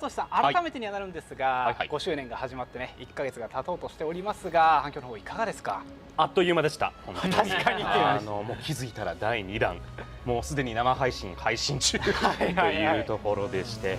トシさん、改めてにはなるんですが、5周年が始まってね、1ヶ月が経とうとしておりますが、反響の方いかがですか？あっという間でした。確かにもう気づいたら第2弾、もうすでに生配信中というところでして、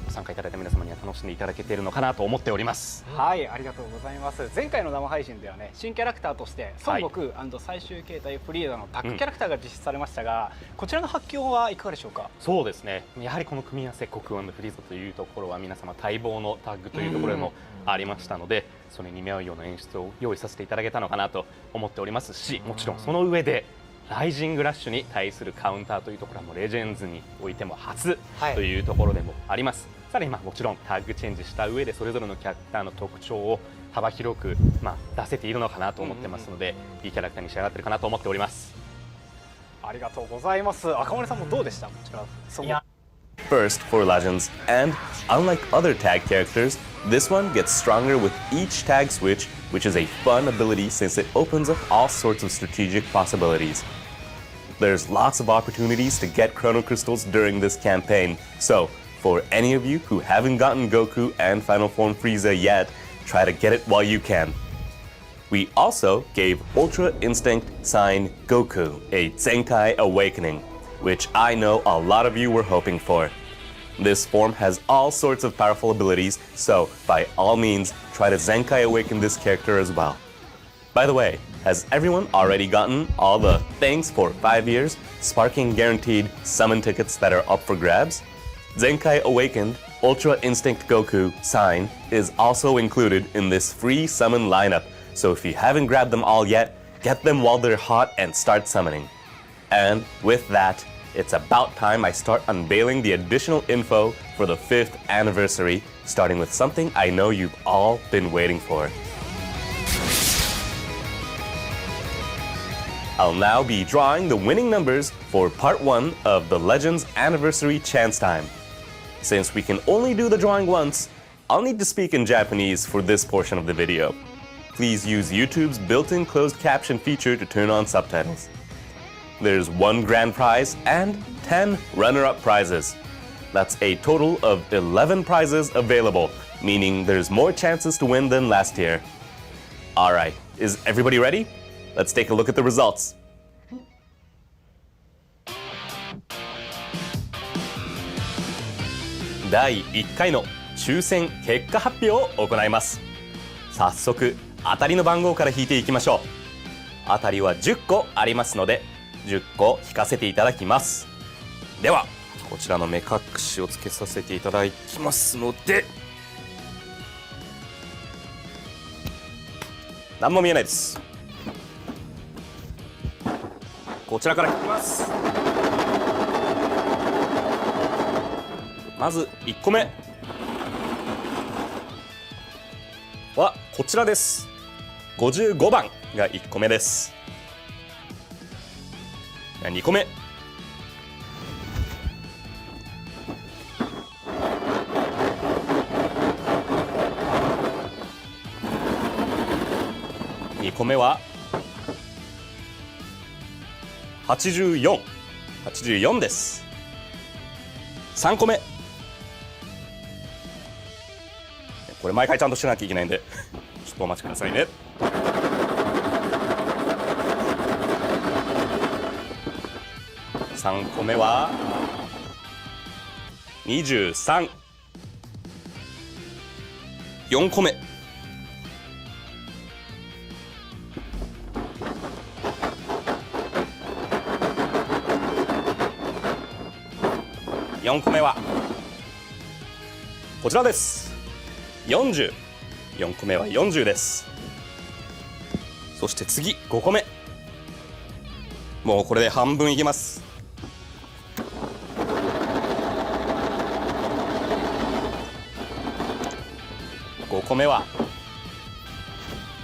ご参加いただいた皆様には楽しんでいただけているのかなと思っております。はい、ありがとうございます。前回の生配信ではね、新キャラクターとして孫悟空最終形態フリーダのタッグキャラクターが実施されましたが、こちらの発響はいかがでしょうか？そうですね、やはりこの組み合わせ悟空&フリーザというところは皆様待望のタッグというところでもありましたので、それに見合うような演出を用意させていただけたのかなと思っておりますし、もちろんその上でライジングラッシュに対するカウンターというところはもうレジェンズにおいても初というところでもあります。さらにもちろんタッグチェンジした上でそれぞれのキャラクターの特徴を幅広く出せているのかなと思ってますので、いいキャラクターに仕上がってるかなと思っております。ありがとうございます。赤森さんもどうでした？こちら。First for Legends, and unlike other tag characters, this one gets stronger with each tag switch, which is a fun ability since it opens up all sorts of strategic possibilities. There's lots of opportunities to get Chrono Crystals during this campaign, so for any of you who haven't gotten Goku and Final Form Frieza yet, try to get it while you can. We also gave Ultra Instinct Sign Goku a Zenkai Awakening, which I know a lot of you were hoping for. This form has all sorts of powerful abilities, so by all means, try to Zenkai Awaken this character as well. By the way, has everyone already gotten all the thanks for 5 years, sparking guaranteed summon tickets that are up for grabs? Zenkai Awakened Ultra Instinct Goku Sign is also included in this free summon lineup, so if you haven't grabbed them all yet, get them while they're hot and start summoning. And with that, it's about time I start unveiling the additional info for the 5th anniversary, starting with something I know you've all been waiting for. I'll now be drawing the winning numbers for part 1 of the Legends Anniversary Chance Time. Since we can only do the drawing once, I'll need to speak in Japanese for this portion of the video. Please use YouTube's built-in closed caption feature to turn on subtitles. There's 1 grand prize and 10 runner-up prizes. That's a total of 11 prizes available, meaning there's more chances to win than last year. Alright, is everybody ready? Let's take a look at the results.第1回の抽選結果発表を行います。早速、当たりの番号から引いていきましょう。当たりは10個ありますので、10個引かせていただきます。ではこちらの目隠しをつけさせていただきますので、何も見えないです。こちらから引きます。まず1個目はこちらです。55番が1個目です。2個目2個目は84です。3個目、これ毎回ちゃんとしなきゃいけないんでちょっとお待ちくださいね。3個目は23。4個目4個目はこちらです。40。4個目は40です。そして次5個目、もうこれで半分いけます。5個目は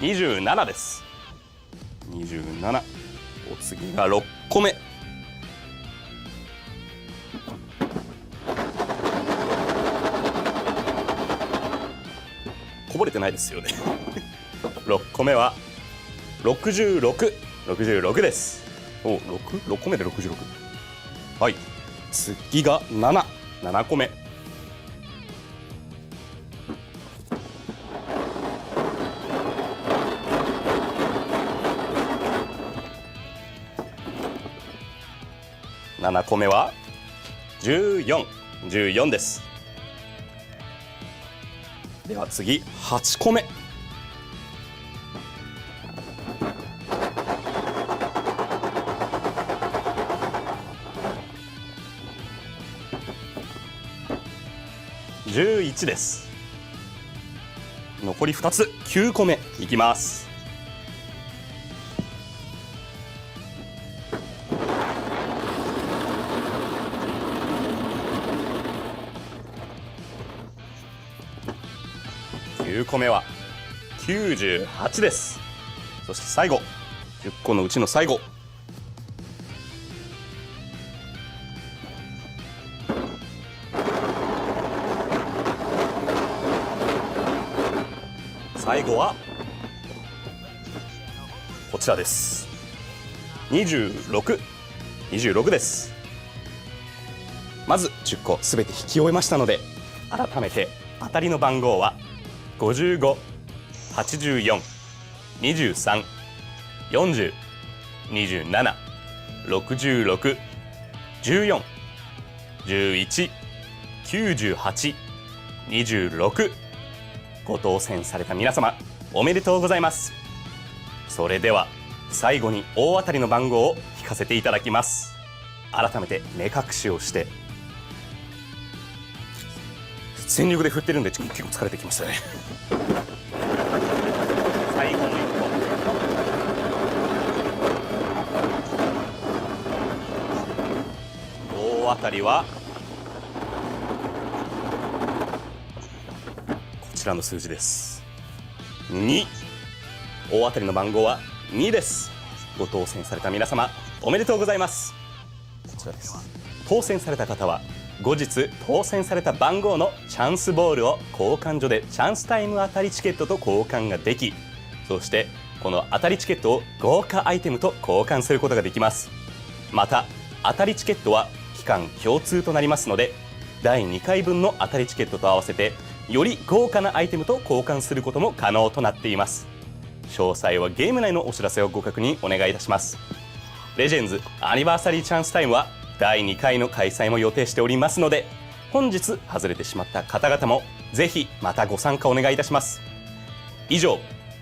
27です。27。お次が6個目。こぼれてないですよね6個目は66です。お、6個目で66。はい、次が7個目。7個目は14です。では次8個目。11です。残り2つ、9個目いきます。9個目は98です。そして最後10個のうちの最後、最後はこちらです。26です。まず10個すべて引き終えましたので、改めて当たりの番号は55、84、23、40、27、66、14、11、98、26。ご当選された皆様、おめでとうございます。それでは最後に大当たりの番号を引かせていただきます。改めて目隠しをして、全力で振ってるんで結構疲れてきましたね。最後の1個、大当たりはこちらの数字です。2。大当たりの番号は2です。ご当選された皆様、おめでとうございます。こちらです。当選された方は後日当選された番号のチャンスボールを交換所でチャンスタイム当たりチケットと交換ができ、そしてこの当たりチケットを豪華アイテムと交換することができます。また当たりチケットは期間共通となりますので、第2回分の当たりチケットと合わせてより豪華なアイテムと交換することも可能となっています。詳細はゲーム内のお知らせをご確認お願いいたします。レジェンズアニバーサリーチャンスタイムは第2回の開催も予定しておりますので、本日外れてしまった方々もぜひまたご参加お願いいたします。以上、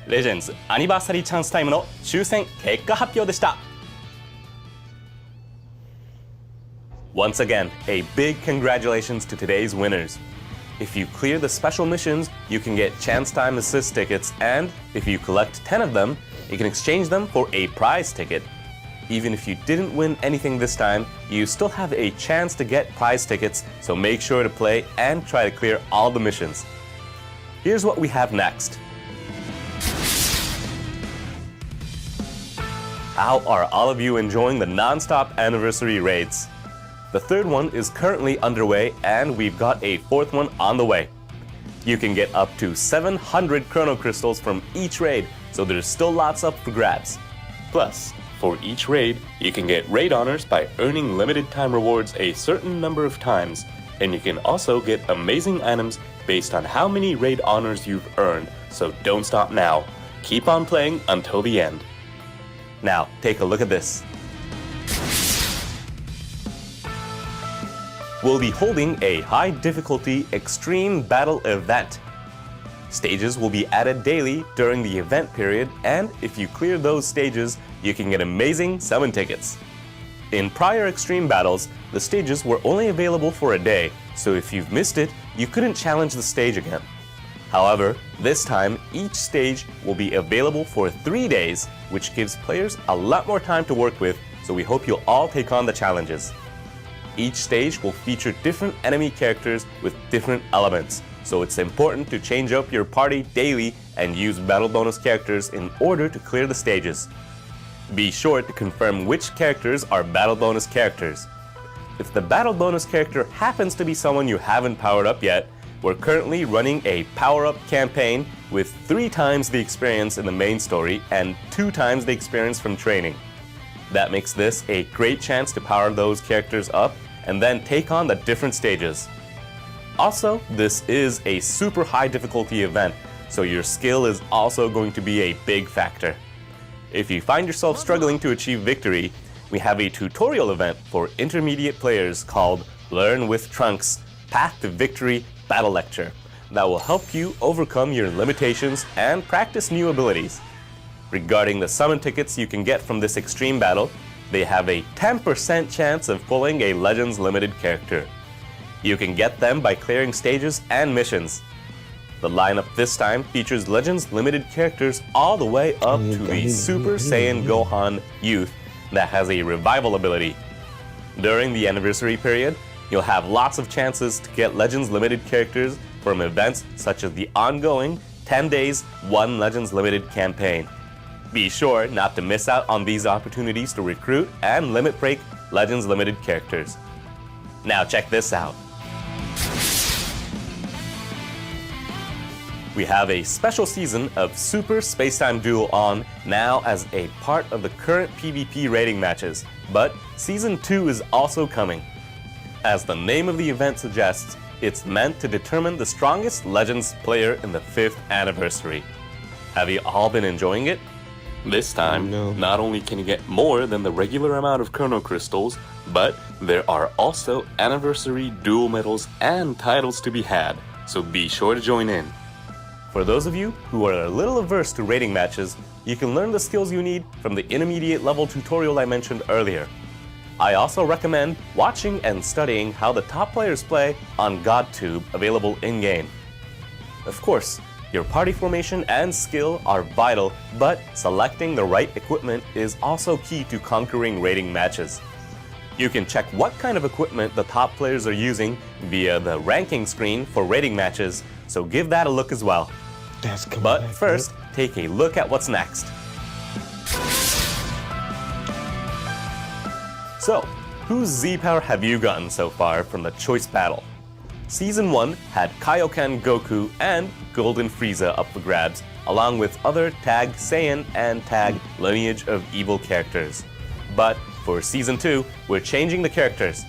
レジェンズアニバーサリーチャンスタイムの抽選結果発表でした。 Once again, a big congratulations to today's winners. If you clear the special missions, you can get chance time assist tickets, and if you collect 10 of them, you can exchange them for a prize ticket. Even if you didn't win anything this time, you still have a chance to get prize tickets, so make sure to play and try to clear all the missions. Here's what we have next. How are all of you enjoying the non-stop anniversary raids? The third one is currently underway, and we've got a fourth one on the way. You can get up to 700 chrono crystals from each raid, so there's still lots up for grabs. Plus, for each raid, you can get raid honors by earning limited time rewards a certain number of times, and you can also get amazing items based on how many raid honors you've earned, so don't stop now. Keep on playing until the end. Now, take a look at this. We'll be holding a high difficulty extreme battle event. Stages will be added daily during the event period, and if you clear those stages, you can get amazing summon tickets. In prior extreme battles, the stages were only available for a day, so if you've missed it, you couldn't challenge the stage again. However, this time, each stage will be available for 3 days, which gives players a lot more time to work with, so we hope you'll all take on the challenges. Each stage will feature different enemy characters with different elements, so it's important to change up your party daily and use battle bonus characters in order to clear the stages. Be sure to confirm which characters are battle bonus characters. If the battle bonus character happens to be someone you haven't powered up yet, we're currently running a power-up campaign with 3 times the experience in the main story and 2 times the experience from training. That makes this a great chance to power those characters up and then take on the different stages. Also, this is a super high difficulty event, so your skill is also going to be a big factor. If you find yourself struggling to achieve victory, we have a tutorial event for intermediate players called Learn with Trunks Path to Victory Battle Lecture that will help you overcome your limitations and practice new abilities. Regarding the summon tickets you can get from this extreme battle, they have a 10% chance of pulling a Legends Limited character. You can get them by clearing stages and missions. The lineup this time features Legends Limited characters all the way up to the Super Saiyan Gohan Youth that has a revival ability. During the anniversary period, you'll have lots of chances to get Legends Limited characters from events such as the ongoing 10 Days 1 Legends Limited campaign. Be sure not to miss out on these opportunities to recruit and limit break Legends Limited characters. Now check this out. We have a special season of Super Spacetime Duel on now as a part of the current PvP rating matches, but Season 2 is also coming. As the name of the event suggests, it's meant to determine the strongest Legends player in the 5th anniversary. Have you all been enjoying it? This time, not only can you get more than the regular amount of Chrono Crystals, but there are also anniversary duel medals and titles to be had, so be sure to join in. For those of you who are a little averse to rating matches, you can learn the skills you need from the intermediate level tutorial I mentioned earlier. I also recommend watching and studying how the top players play on GodTube, available in-game. Of course, your party formation and skill are vital, but selecting the right equipment is also key to conquering rating matches. You can check what kind of equipment the top players are using via the ranking screen for rating matches, so give that a look as well. But first, take a look at what's next. So, whose Z-Power have you gotten so far from the Choice Battle? Season 1 had Kaioken Goku and Golden Frieza up for grabs, along with other Tag Saiyan and Tag Lineage of Evil characters. But for Season 2, we're changing the characters.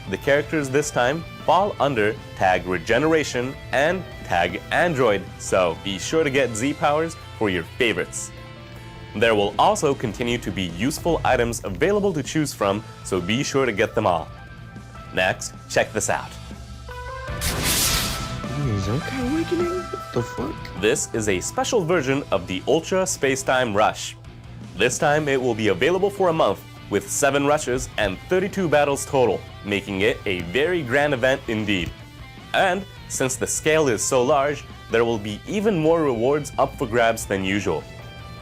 The characters this time fall under Tag Regeneration and Tag Android, so be sure to get Z-Powers for your favorites. There will also continue to be useful items available to choose from, so be sure to get them all. Next, check this out. Zenkai Awakening? What the fuck? This is a special version of the Ultra Spacetime Rush. This time it will be available for a month, with 7 rushes and 32 battles total, making it a very grand event indeed. And since the scale is so large, there will be even more rewards up for grabs than usual.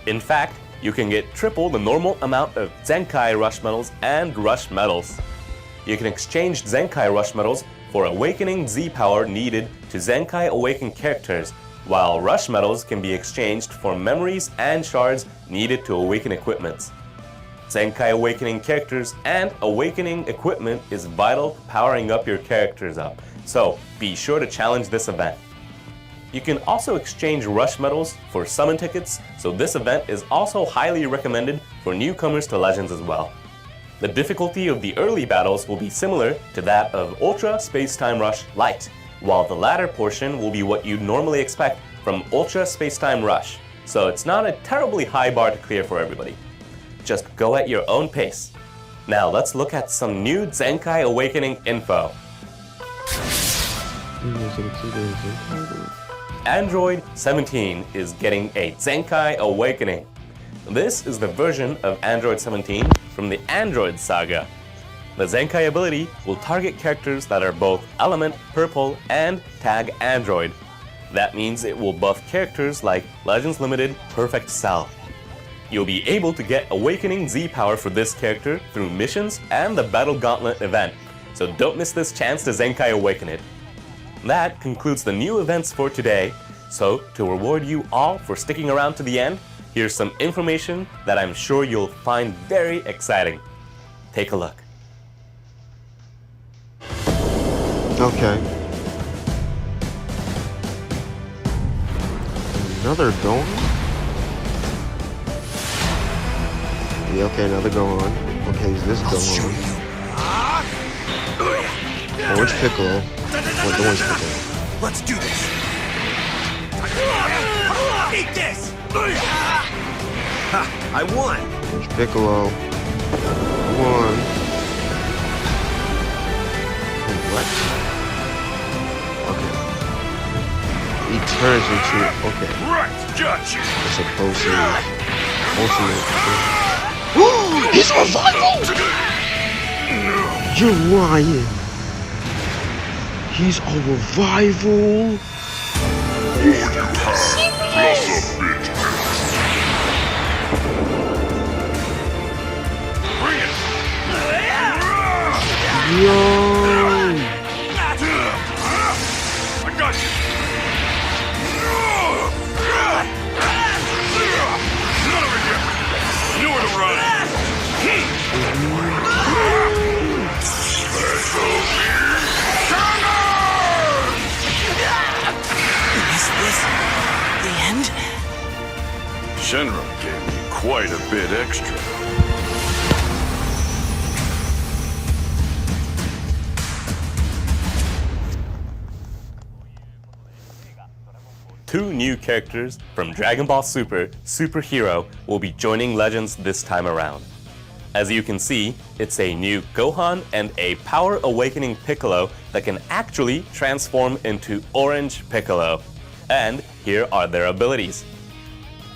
In fact, you can get triple the normal amount of Zenkai Rush medals and Rush medals. You can exchange Zenkai Rush medals for Awakening Z-Power needed to Zenkai Awaken characters, while Rush medals can be exchanged for memories and shards needed to awaken equipments. Zenkai Awakening characters and Awakening equipment is vital to powering up your characters up, so be sure to challenge this event. You can also exchange Rush medals for summon tickets, so this event is also highly recommended for newcomers to Legends as well. The difficulty of the early battles will be similar to that of Ultra Spacetime Rush Lite, while the latter portion will be what you'd normally expect from Ultra Spacetime Rush, so it's not a terribly high bar to clear for everybody. Just go at your own pace. Now let's look at some new Zenkai Awakening info. Android 17 is getting a Zenkai Awakening. This is the version of Android 17 from the Android saga. The Zenkai ability will target characters that are both Element Purple and Tag Android. That means it will buff characters like Legends Limited Perfect Cell. You'll be able to get Awakening Z-Power for this character through missions and the Battle Gauntlet event, so don't miss this chance to Zenkai Awaken it. That concludes the new events for today, so to reward you all for sticking around to the end, here's some information that I'm sure you'll find very exciting. Take a look. Okay. Another Gohan? Yeah, okay, another Gohan. Okay, is this Gohan? Orange Piccolo. What orange Piccolo? Let's do this. Eat this. Ha! I won. Orange Piccolo. turns into okay. Right, gotcha. It's a ultimate. He's revival! You're lying. He's a revival. Yo. I got you. None of it yet. Nowhere to run. Is this the end? Shenron gave me quite a bit extra. Two new characters from Dragon Ball Super Super Hero will be joining Legends this time around. As you can see, it's a new Gohan and a Power Awakening Piccolo that can actually transform into Orange Piccolo. And here are their abilities.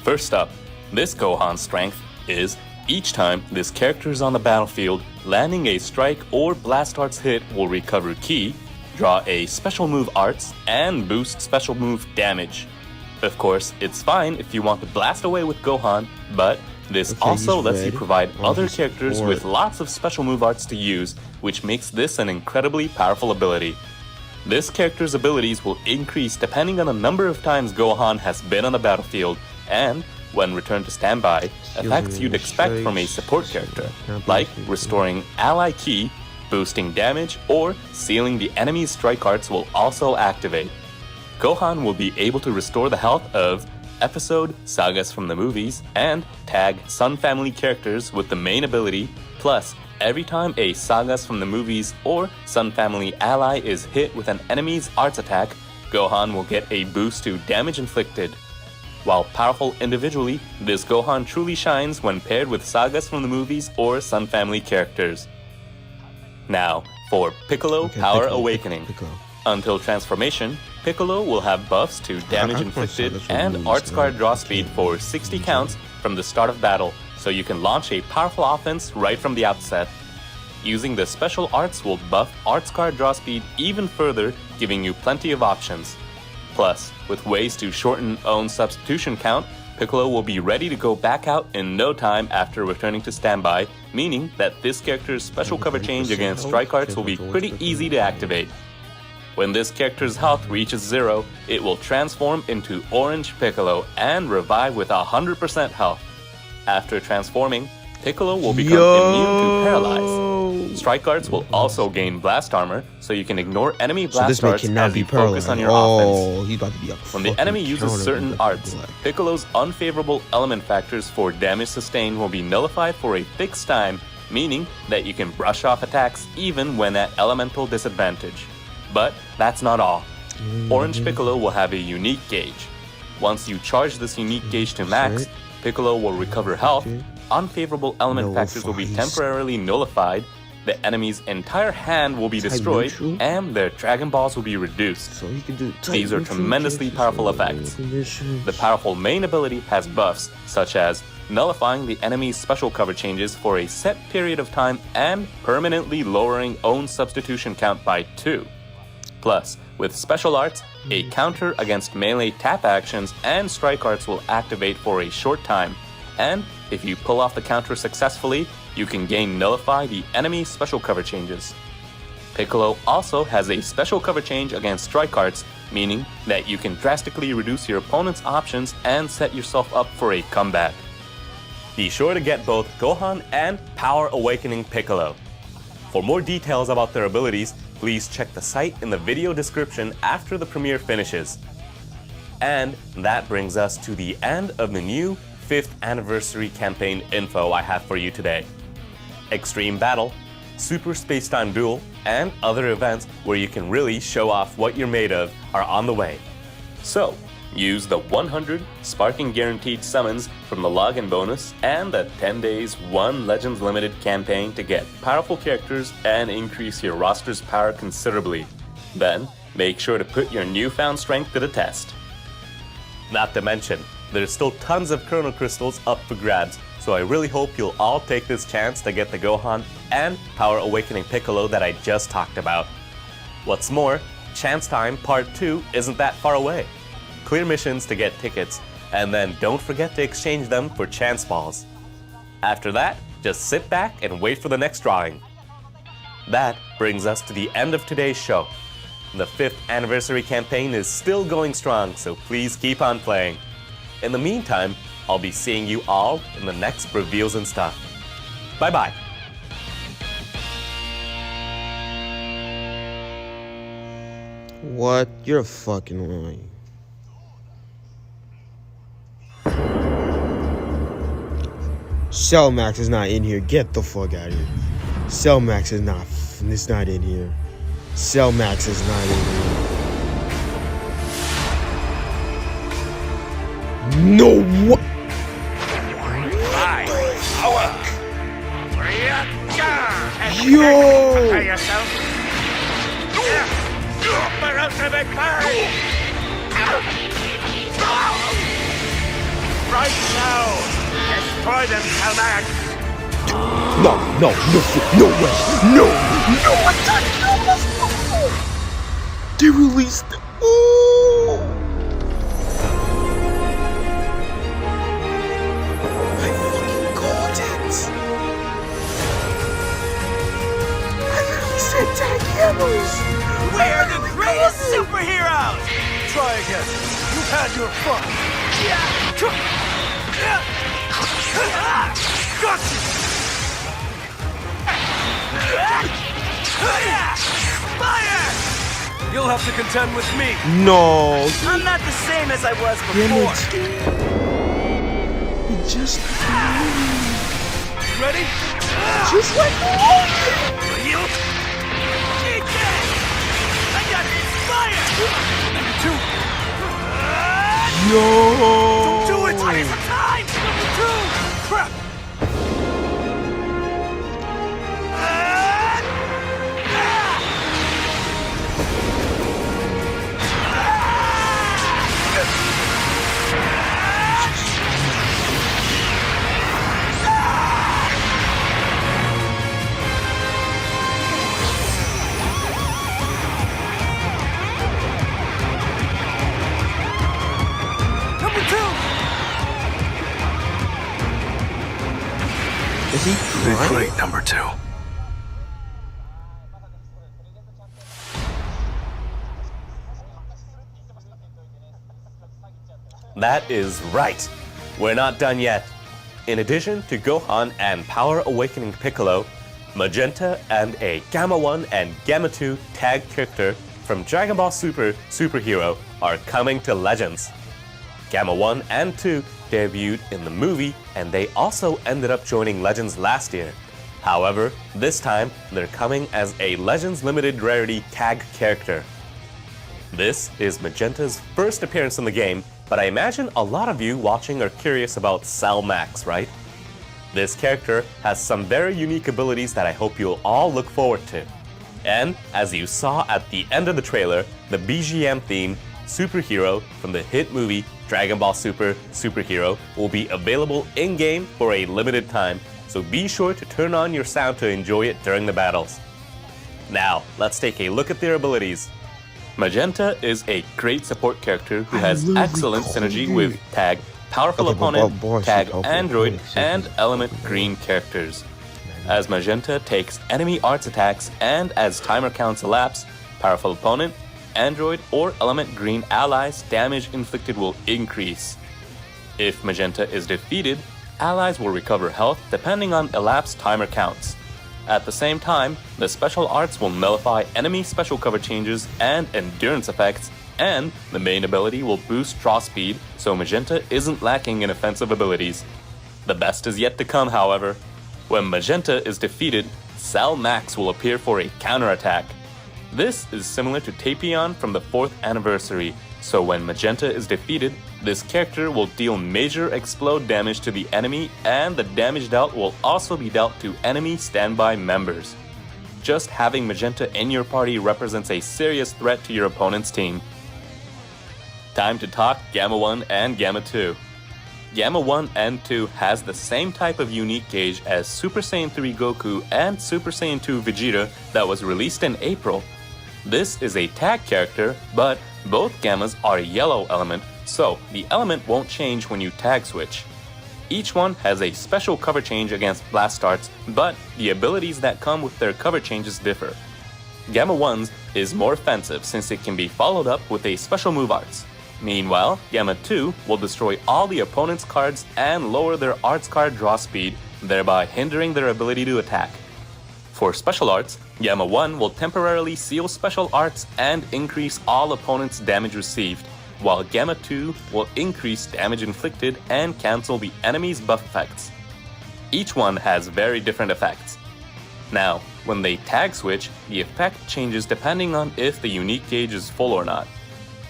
First up, this Gohan's strength is each time this character is on the battlefield, landing a strike or blast arts hit will recover ki, draw a special move arts, and boost special move damage. Of course, it's fine if you want to blast away with Gohan, but this also lets you provide other characters with lots of special move arts to use, which makes this an incredibly powerful ability. This character's abilities will increase depending on the number of times Gohan has been on the battlefield, and when returned to standby, effects you'd expect from a support character, like restoring ally ki, boosting damage, or sealing the enemy's strike arts will also activate. Gohan will be able to restore the health of episode, sagas from the movies, and tag Sun Family characters with the main ability, plus every time a sagas from the movies or Sun Family ally is hit with an enemy's arts attack, Gohan will get a boost to damage inflicted. While powerful individually, this Gohan truly shines when paired with sagas from the movies or Sun Family characters. Now, for Piccolo Power Awakening. Until transformation, Piccolo will have buffs to damage inflicted and Arts Card draw speed for 60 counts from the start of battle, so you can launch a powerful offense right from the outset. Using the special arts will buff Arts Card draw speed even further, giving you plenty of options. Plus, with ways to shorten own substitution count, Piccolo will be ready to go back out in no time after returning to standby, meaning that this character's special cover change against strike arts will be pretty easy to activate. When this character's health reaches 0, it will transform into Orange Piccolo and revive with 100% health. After transforming, Piccolo will become immune to paralyze. Strike arts will also gain blast armor, so you can ignore enemy blast arts as you focus on your offense. He's about to be a when the enemy uses certain arts, Piccolo's unfavorable element factors for damage sustained will be nullified for a fixed time, meaning that you can brush off attacks even when at elemental disadvantage. But that's not all. Orange Piccolo will have a unique gauge. Once you charge this unique gauge to max, Piccolo will recover health, unfavorable element factors will be temporarily nullified, the enemy's entire hand will be destroyed, and their Dragon Balls will be reduced. These are tremendously powerful effects. The powerful main ability has buffs, such as nullifying the enemy's special cover changes for a set period of time and permanently lowering own substitution count by 2. Plus, with special arts, a counter against melee tap actions and strike arts will activate for a short time, and if you pull off the counter successfully, you can gain nullify the enemy's special cover changes. Piccolo also has a special cover change against strike arts, meaning that you can drastically reduce your opponent's options and set yourself up for a comeback. Be sure to get both Gohan and Power Awakening Piccolo. For more details about their abilities, please check the site in the video description after the premiere finishes. And that brings us to the end of the new 5th anniversary campaign info I have for you today. Extreme Battle, Super Space-Time Duel, and other events where you can really show off what you're made of are on the way. So, use the 100 Sparking Guaranteed summons from the login bonus and the 10 days 1 Legends Limited campaign to get powerful characters and increase your roster's power considerably. Then, make sure to put your newfound strength to the test. Not to mention, there's still tons of Chrono Crystals up for grabs, so I really hope you'll all take this chance to get the Gohan and Power Awakening Piccolo that I just talked about. What's more, Chance Time Part 2 isn't that far away. Clear missions to get tickets, and then don't forget to exchange them for Chance Balls. After that, just sit back and wait for the next drawing. That brings us to the end of today's show. The 5th anniversary campaign is still going strong, so please keep on playing. In the meantime, I'll be seeing you all in the next reveals and stuff. Bye-bye. What? You're fucking lying. Cellmax is not in here. Get the fuck out of here. Cellmax is not. It's not in here. Cellmax is not in here. No. What? Yo. Prepare yourself. For ultimate power. Right now. Destroy them, Cellmax. No shit, no way, no, what the hell? They released the, ooh! I fucking called it! I literally said tag hammers! We're the greatest superheroes! Try again. You've had your fun. Got you! Fire! You'll have to contend with me. No! I'm not the same as I was Damn before. it! Just Ready? like You? Eat that! I got this fire! Number 2. Yo! Do it! What is the time? Number 2. Crap. Number 2. Is he crying? Great number 2. That is right. We're not done yet. In addition to Gohan and Power Awakening Piccolo, Magenta and a Gamma 1 and Gamma 2 tag character from Dragon Ball Super Superhero are coming to Legends. Gamma 1 and 2 debuted in the movie, and they also ended up joining Legends last year. However, this time they're coming as a Legends Limited Rarity tag character. This is Magenta's first appearance in the game, but I imagine a lot of you watching are curious about Cellmax, right? This character has some very unique abilities that I hope you'll all look forward to. And as you saw at the end of the trailer, the BGM theme, Superhero, from the hit movie Dragon Ball Super Superhero will be available in-game for a limited time, so be sure to turn on your sound to enjoy it during the battles. Now, let's take a look at their abilities. Magenta is a great support character who has excellent synergy with Tag, Powerful Opponent, Tag Android, and Element Green characters. As Magenta takes enemy arts attacks and as timer counts elapse, Powerful Opponent, Android, or Element Green allies' damage inflicted will increase. If Magenta is defeated, allies will recover health depending on elapsed timer counts. At the same time, the special arts will nullify enemy special cover changes and endurance effects, and the main ability will boost draw speed, so Magenta isn't lacking in offensive abilities. The best is yet to come, however. When Magenta is defeated, Cellmax will appear for a counterattack. This is similar to Tapion from the 4th anniversary, so when Magenta is defeated, this character will deal major explode damage to the enemy, and the damage dealt will also be dealt to enemy standby members. Just having Magenta in your party represents a serious threat to your opponent's team. Time to talk Gamma 1 and Gamma 2. Gamma 1 and 2 has the same type of unique gauge as Super Saiyan 3 Goku and Super Saiyan 2 Vegeta that was released in April. This is a tag character, but both Gammas are a yellow element, so the element won't change when you tag switch. Each one has a special cover change against blast starts, but the abilities that come with their cover changes differ. Gamma 1's is more offensive since it can be followed up with a special move arts. Meanwhile, Gamma 2 will destroy all the opponent's cards and lower their arts card draw speed, thereby hindering their ability to attack. For special arts, Gamma 1 will temporarily seal special arts and increase all opponents' damage received, while Gamma 2 will increase damage inflicted and cancel the enemy's buff effects. Each one has very different effects. Now, when they tag switch, the effect changes depending on if the unique gauge is full or not.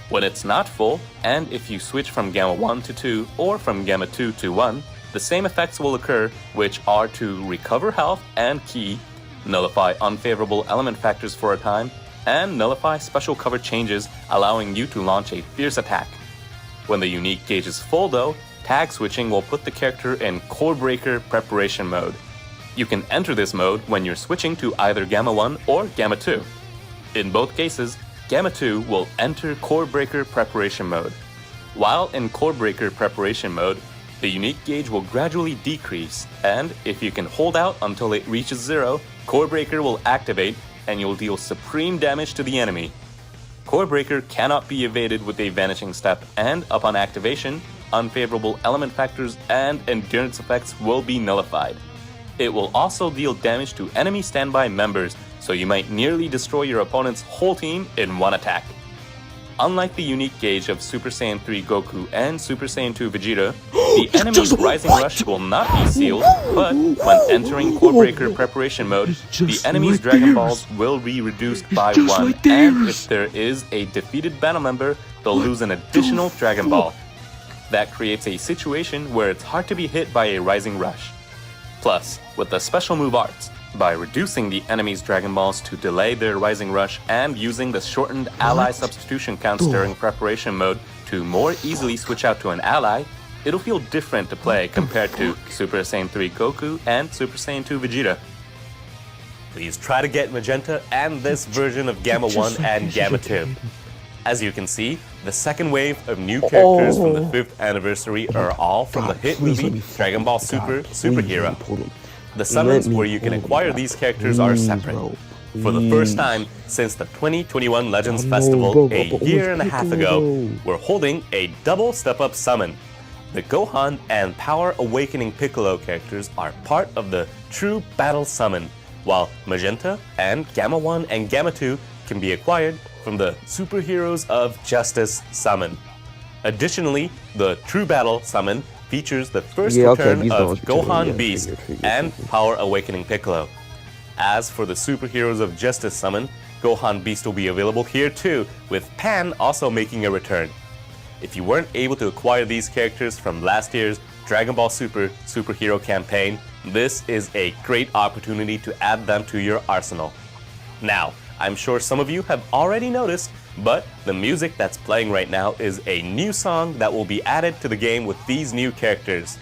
When it's not full, and if you switch from Gamma 1 to 2 or from Gamma 2 to 1, the same effects will occur, which are to recover health and ki, nullify unfavorable element factors for a time, and nullify special cover changes, allowing you to launch a fierce attack. When the unique gauge is full though, tag switching will put the character in Core Breaker preparation mode. You can enter this mode when you're switching to either Gamma 1 or Gamma 2. In both cases, Gamma 2 will enter Core Breaker preparation mode. While in Core Breaker preparation mode, the unique gauge will gradually decrease, and if you can hold out until it reaches 0, Core Breaker will activate and you'll deal supreme damage to the enemy. Core Breaker cannot be evaded with a vanishing step, and upon activation, unfavorable element factors and endurance effects will be nullified. It will also deal damage to enemy standby members, so you might nearly destroy your opponent's whole team in one attack. Unlike the unique gauge of Super Saiyan 3 Goku and Super Saiyan 2 Vegeta, the enemy's Rising Rush will not be sealed, but when entering Core Breaker preparation mode, the enemy's Dragon Balls will be reduced by 1, and if there is a defeated battle member, they'll lose an additional Dragon Ball. That creates a situation where it's hard to be hit by a Rising Rush. Plus, with the special move arts, by reducing the enemy's Dragon Balls to delay their Rising Rush and using the shortened ally substitution counts during preparation mode to more easily switch out to an ally, it'll feel different to play compared to Super Saiyan 3 Goku and Super Saiyan 2 Vegeta. Please try to get Magenta and this version of Gamma 1 and Gamma 2. As you can see, the second wave of new characters from the 5th anniversary are all from the hit movie Dragon Ball Super Superhero. The summons where you can acquire these characters are separate. For the first time since the 2021 Legends Festival a year and a half ago, we're holding a double step-up summon. The Gohan and Power Awakening Piccolo characters are part of the True Battle Summon, while Magenta and Gamma 1 and Gamma 2 can be acquired from the Superheroes of Justice Summon. Additionally, the True Battle Summon features the first return of Gohan Beast and Power Awakening Piccolo. As for the Superheroes of Justice Summon, Gohan Beast will be available here too, with Pan also making a return. If you weren't able to acquire these characters from last year's Dragon Ball Super Superhero campaign, this is a great opportunity to add them to your arsenal. Now, I'm sure some of you have already noticed, but the music that's playing right now is a new song that will be added to the game with these new characters.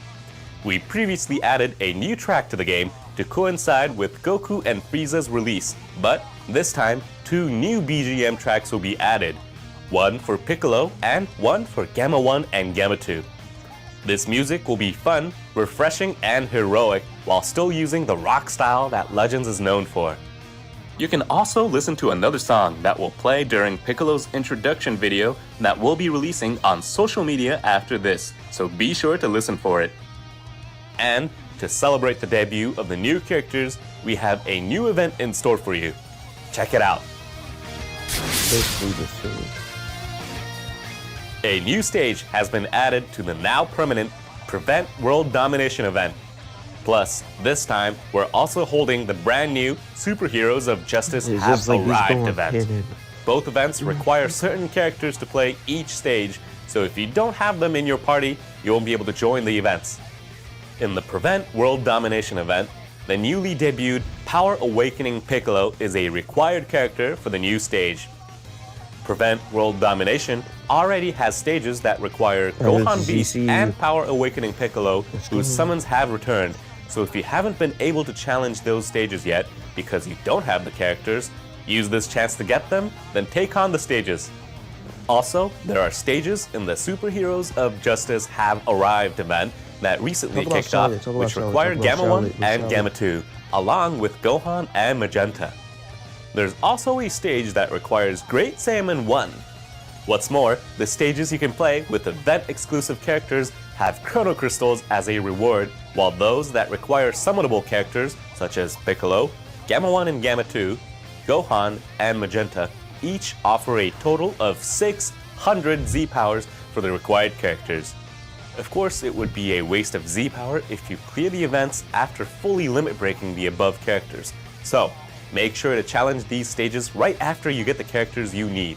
We previously added a new track to the game to coincide with Goku and Frieza's release, but this time 2 new BGM tracks will be added, one for Piccolo and one for Gamma 1 and Gamma 2. This music will be fun, refreshing, and heroic while still using the rock style that Legends is known for. You can also listen to another song that will play during Piccolo's introduction video that we'll be releasing on social media after this, so be sure to listen for it. And to celebrate the debut of the new characters, we have a new event in store for you. Check it out. A new stage has been added to the now permanent Prevent World Domination event. Plus, this time, we're also holding the brand new Superheroes of Justice Have Arrived event. Both events require certain characters to play each stage, so if you don't have them in your party, you won't be able to join the events. In the Prevent World Domination event, the newly debuted Power Awakening Piccolo is a required character for the new stage. Prevent World Domination already has stages that require Gohan Beast GC. and Power Awakening Piccolo, whose summons have returned. So if you haven't been able to challenge those stages yet, because you don't have the characters, use this chance to get them, then take on the stages. Also, there are stages in the Superheroes of Justice Have Arrived event that recently Talk about kicked off, Shallot, talk about which Shallot, require talk about Gamma 1 Shallot, and Shallot. Gamma 2, along with Gohan and Magenta. There's also a stage that requires Great Saiyaman 1. What's more, the stages you can play with event-exclusive characters have Chrono Crystals as a reward, while those that require summonable characters, such as Piccolo, Gamma 1 and Gamma 2, Gohan, and Magenta, each offer a total of 600 Z-powers for the required characters. Of course, it would be a waste of Z-power if you clear the events after fully limit breaking the above characters. So, make sure to challenge these stages right after you get the characters you need.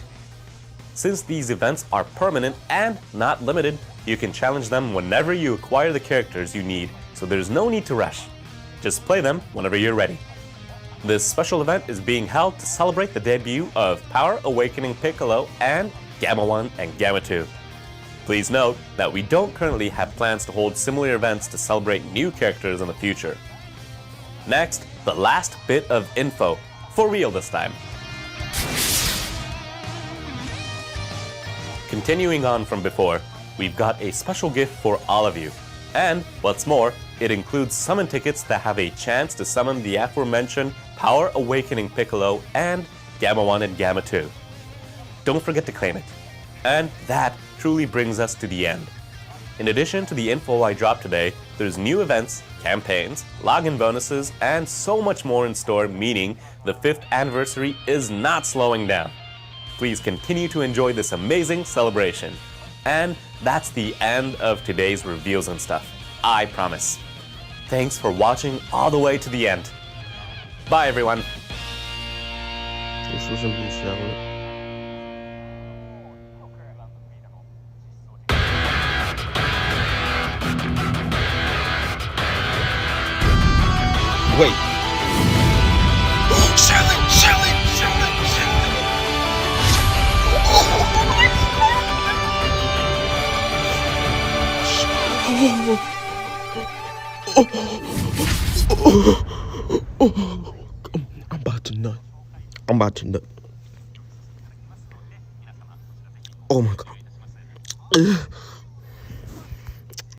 Since these events are permanent and not limited, you can challenge them whenever you acquire the characters you need, so there's no need to rush. Just play them whenever you're ready. This special event is being held to celebrate the debut of Power Awakening Piccolo and Gamma 1 and Gamma 2. Please note that we don't currently have plans to hold similar events to celebrate new characters in the future. Next, the last bit of info, for real this time. Continuing on from before, we've got a special gift for all of you. And, what's more, it includes summon tickets that have a chance to summon the aforementioned Power Awakening Piccolo and Gamma 1 and Gamma 2. Don't forget to claim it. And that truly brings us to the end. In addition to the info I dropped today, there's new events, campaigns, login bonuses, and so much more in store, meaning the 5th anniversary is not slowing down. Please continue to enjoy this amazing celebration. And that's the end of today's reveals and stuff. I promise. Thanks for watching all the way to the end. Bye everyone. This was simply Shallot. Wait. Shallot! Shallot! Shallot! I'm about to nut. I'm about to nut. Oh my god.